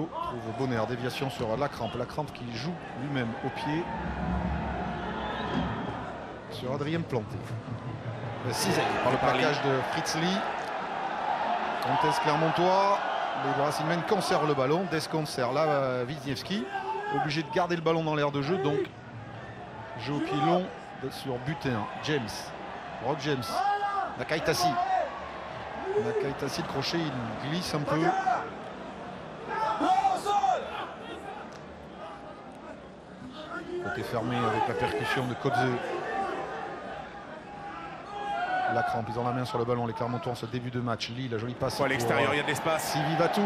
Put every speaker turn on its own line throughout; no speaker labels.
Carbalo trouve Bonner, déviation sur Lacrampe qui joue lui-même au pied sur Adrien Planté. Cisaille par le plaquage de Fritz Lee. Comtesse Clermontois, les Brassilmen conservent le ballon, desconservent là Wisniewski, obligé de garder le ballon dans l'aire de jeu, donc jeu au pied long sur butin. James, Rock James, Nakaitasi. Nakaitasi, le crochet, il glisse un peu. Côté fermé avec la percussion de Kodze. Lacrampe, ils ont la main sur le ballon, les Clermontois en ce début de match. Lee, la jolie passe.
À l'extérieur, il y a de l'espace.
Sivi Batou,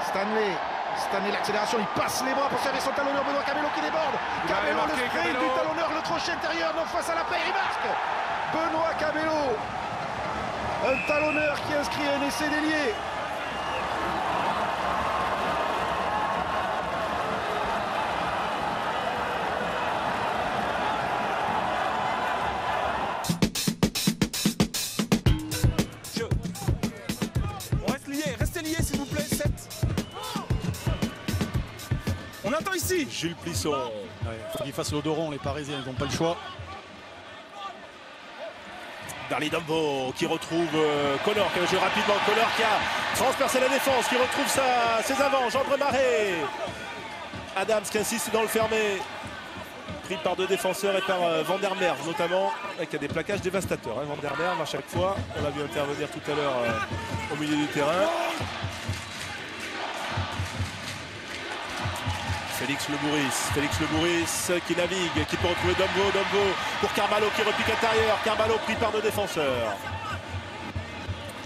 Stanley, l'accélération, il passe les bras pour servir son talonneur. Benoît Cabello qui déborde. Cabello, le sprint du talonneur, le crochet intérieur, non face à la paire, il marque. Benoît Cabello, un talonneur qui inscrit un essai délié.
Jules Plisson. Ouais, faut qu'il fasse l'odoron, les Parisiens, ils n'ont pas le choix.
Darly Dumbo qui retrouve Connor, qui a joué rapidement. Connor qui a transpercé la défense, qui retrouve ses avants. Gendre Marais. Adams qui insiste dans le fermé. Pris par deux défenseurs et par Van der Merwe notamment, avec des plaquages dévastateurs. Van der Merwe à chaque fois. On l'a vu intervenir tout à l'heure au milieu du terrain. Félix Le Bourris qui navigue, qui peut retrouver Dumbo pour Carbalo qui repique intérieur. Carbalo pris par deux défenseurs.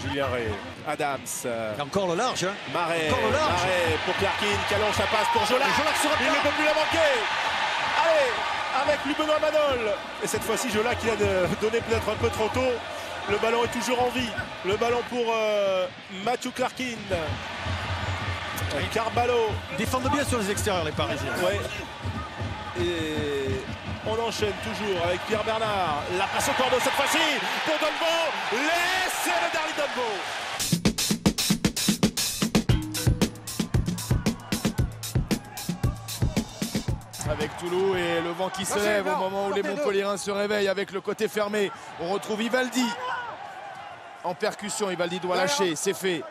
Julien Ray, Adams.
Encore le large. Hein.
Marais pour Clarkin qui allonge sa passe pour Jolac. Il ne peut plus la manquer. Allez, avec lui Benoît Manol. Et cette fois-ci Jolac qui a donné peut-être un peu trop tôt. Le ballon est toujours en vie. Le ballon pour Mathieu Clarkin. Carbalo.
Défendent bien sur les extérieurs les Parisiens.
Ouais. Et on enchaîne toujours avec Pierre Bernard. La passe au cordeau cette fois-ci pour Dumbo. Laissez le Darly Dumbo.
Avec Toulouse et le vent qui se lève au moment où les Montpelliérains se réveillent avec le côté fermé. On retrouve Ivaldi en percussion. Ivaldi doit lâcher, c'est fait.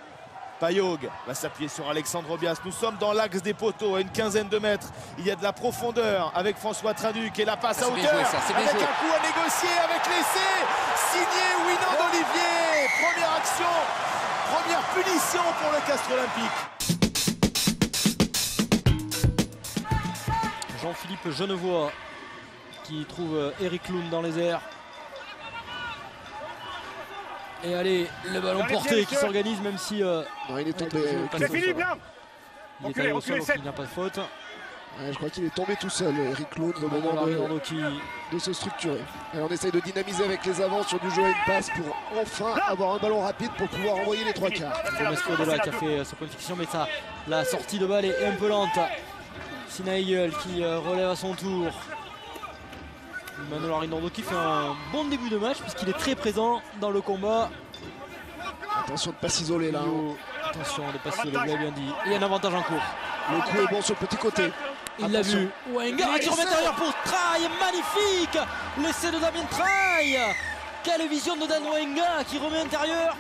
Payog va s'appuyer sur Alexandre Obias. Nous sommes dans l'axe des poteaux à une quinzaine de mètres. Il y a de la profondeur avec François Trinduc et la passe à hauteur avec un coup à négocier avec l'essai signé Winand Olivier. Première action, première punition pour le Castres Olympique.
Jean-Philippe Genevois qui trouve Eric Loun dans les airs. Et allez, le ballon porté qui s'organise même si...
non, il est tombé.
C'est fini, bien. Il est allé au sol, donc il n'y a pas de faute.
Ouais, je crois qu'il est tombé tout seul, Eric Loun, au moment de se structurer. Et on essaye de dynamiser avec les avants sur du jeu à une passe pour enfin avoir un ballon rapide pour pouvoir envoyer les trois quarts.
C'est de là qui a fait sa point de fiction, mais ça, la sortie de balle est un peu lente. Sinaïeul qui relève à son tour. Manuel Arinordo qui fait un bon début de match puisqu'il est très présent dans le combat.
Attention de ne pas s'isoler là.
Attention de ne pas s'isoler, vous l'avez bien dit. Et un avantage en cours.
Le coup est bon sur le petit côté.
Il l'a vu. Wenga qui remet derrière pour Traille. Magnifique. L'essai de Damien Traille. Quelle vision de Dan Wenga qui remet intérieur.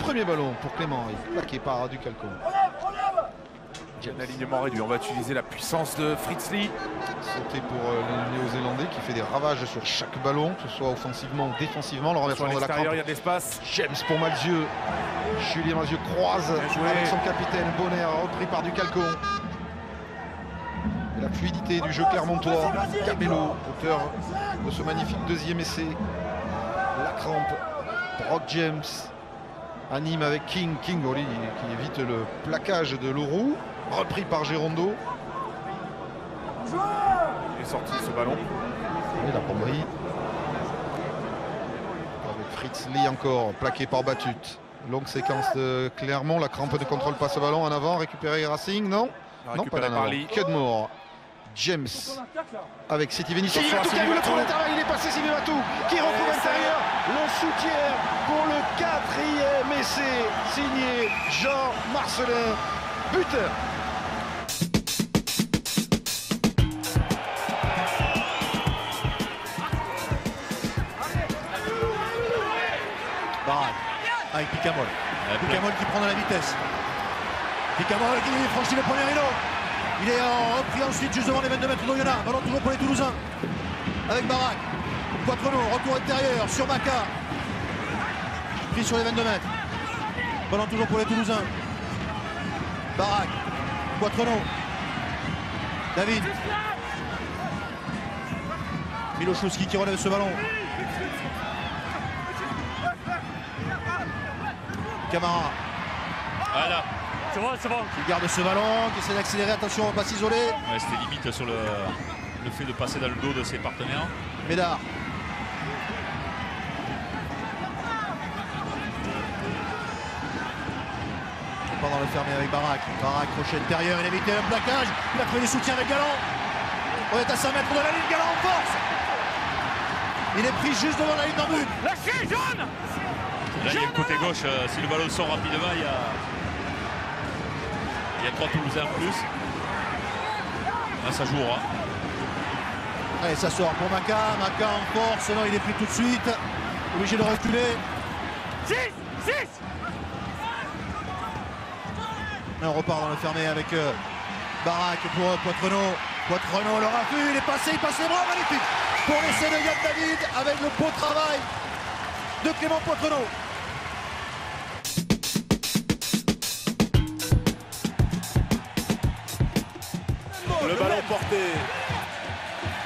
Premier ballon pour Clément, plaqué par Ducalco.
L'alignement réduit, on va utiliser la puissance de Fritz Lee.
C'était pour le Néo-Zélandais qui fait des ravages sur chaque ballon, que ce soit offensivement ou défensivement. Le renversement de la crampe.
Il y a de l'espace.
James pour Malzieu. Julien Malzieu croise avec son capitaine Bonner, repris par Ducalco. Et la fluidité du jeu clermontois. Cabello, auteur de ce magnifique deuxième essai. Lacrampe, Brock James. Anime avec King qui évite le plaquage de Leroux, repris par Gérondo.
Il est sorti de ce ballon.
Et la Pombrie. Avec Fritz Lee encore, plaqué par Batut. Longue séquence de Clermont, la crampe ne contrôle pas ce ballon en avant, récupéré Racing, non. Non, pas d'en avant. Cudmore. James avec Siti Venissier.
Il est passé Simibatou qui retrouve l'intérieur. Le soutien pour le 4e essai signé Jean Marcelin, buteur.
Barak avec Picamol. Picamol qui prend de la vitesse. Picamol qui franchit le premier rideau. Il est repris ensuite juste devant les 22 mètres d'Oyonnax. Ballon toujours pour les Toulousains. Avec Barak. Quatrenaud, retour intérieur sur Maka. Pris sur les 22 mètres. Ballon toujours pour les Toulousains. Barak. Quatrenaud. David. Miloszewski qui relève ce ballon. Camara.
Voilà.
C'est bon. Qui garde ce ballon, qui essaie d'accélérer. Attention, passe isolée.
Ouais, c'était limite sur le fait de passer dans le dos de ses partenaires.
Médard. Pendant le fermé avec Barak. Barak, crochet intérieur, il a évité un plaquage. Il a trouvé des soutiens avec Galland. On est à 5 mètres de la ligne, Galland en force. Il est pris juste devant la ligne d'en but.
Lâchez, jaune. Là, il y a le côté gauche. Si le ballon sort rapidement, il y a 3 Toulousains en plus. Là, ça jouera.
Allez, ça sort pour Maka. Maka en force. Non, il est pris tout de suite. Obligé de reculer.
6.
On repart dans le fermé avec Barak pour Quatrenaud. Quatrenaud, le raffut, il est passé, il passe les bras, magnifique. Pour l'essai de Yann David avec le beau travail de Clément Quatrenaud.
Le ballon porté,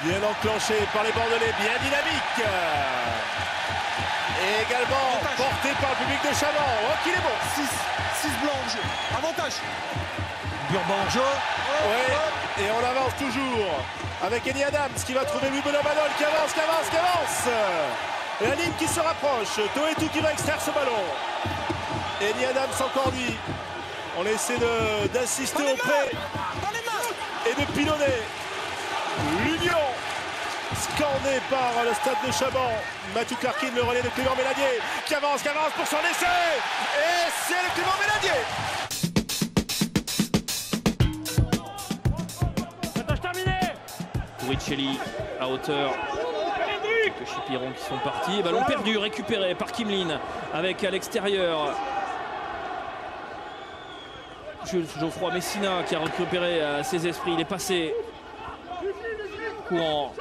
bien enclenché par les Bordelais, bien dynamique. Et également porté par le public de Chaban. Oh, qu'il est bon.
6 blancs en jeu. Avantage.
Burban en jeu.
Oui, et on avance toujours avec Eni Adams qui va trouver Louis Bonabanol qui avance. Et la ligne qui se rapproche. Toetou qui va extraire ce ballon. Eni Adams encore lui. On essaie d'assister auprès et de pilonner l'Union scandé par le stade de Chaban. Mathieu Clarkin, le relais de Clément Méladier qui avance pour son essai. Et c'est le Clément Méladier.
Ricelli à hauteur. Quelques Chipirons qui sont partis. Ballon perdu, récupéré par Kimlin avec à l'extérieur Geoffroy Messina qui a récupéré ses esprits. Il est passé. Courant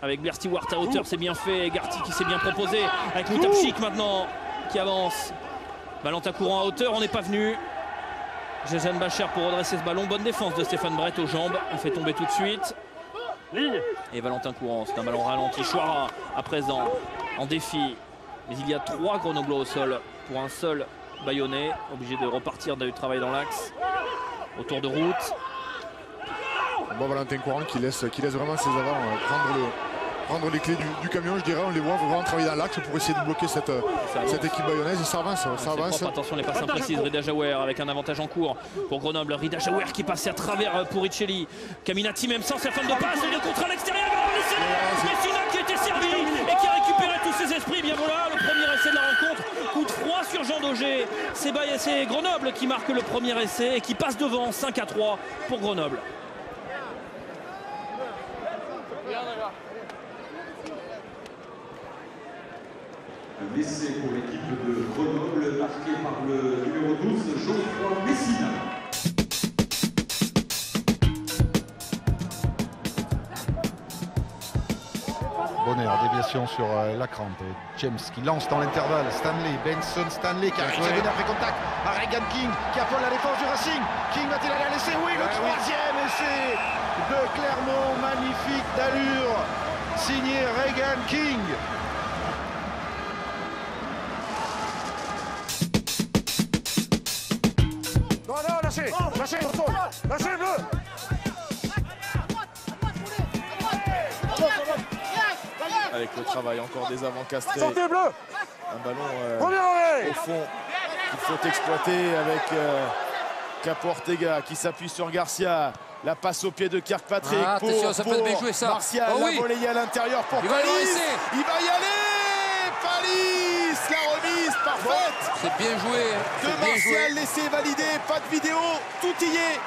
avec Blair Stewart à hauteur, c'est bien fait. Garty qui s'est bien proposé avec Moutapchik maintenant qui avance. Valentin Courant à hauteur, on n'est pas venu. Jason Bacher pour redresser ce ballon. Bonne défense de Stéphane Brett aux jambes. Il fait tomber tout de suite. Et Valentin Courant, c'est un ballon ralenti. Chouara à présent en défi. Mais il y a 3 Grenoblois au sol pour un seul Bayonnais. Obligé de repartir du travail dans l'axe. Autour de route.
Bon, Valentin Courant qui laisse vraiment ses avants prendre les clés du camion, je dirais. On les voit vraiment travailler dans l'axe pour essayer de bloquer cette équipe bayonnaise. Et ça avance.
Attention, les passes imprécises. Rida Jaouer avec un avantage en cours pour Grenoble. Rida Jaouer qui passe à travers pour Ricelli. Caminati même sans sa fin de passe. Et de contre à l'extérieur. Messina qui était servi et qui a récupéré tous ses esprits. Bien voilà, le premier essai de la rencontre. Coup de froid sur Jean Daugé. C'est Grenoble qui marque le premier essai et qui passe devant 5-3 pour Grenoble.
Un essai pour l'équipe de Grenoble marqué par le numéro 12, Geoffroy Messina.
Bonner, déviation sur la crampe. James qui lance dans l'intervalle. Stanley qui a récupéré après contact. Regan King qui affole la défense du Racing. King va-t-il aller à l'essai? Oui, le troisième essai de Clermont. Magnifique d'allure. Signé Regan King.
Lâchez le bleu.
Avec le travail encore des avants castrés.
Sortez le bleu.
Un ballon au fond qu'il faut exploiter avec Capo Ortega qui s'appuie sur Garcia. La passe au pied de Kirkpatrick
attention, ça peut être bien joué ça.
Martial,
oui.
la volée à l'intérieur pour
Il va
Palis.
le
Il va y aller. Palis, la remise parfaite.
C'est bien joué.
De Martial, laissé valider, pas de vidéo, tout y est.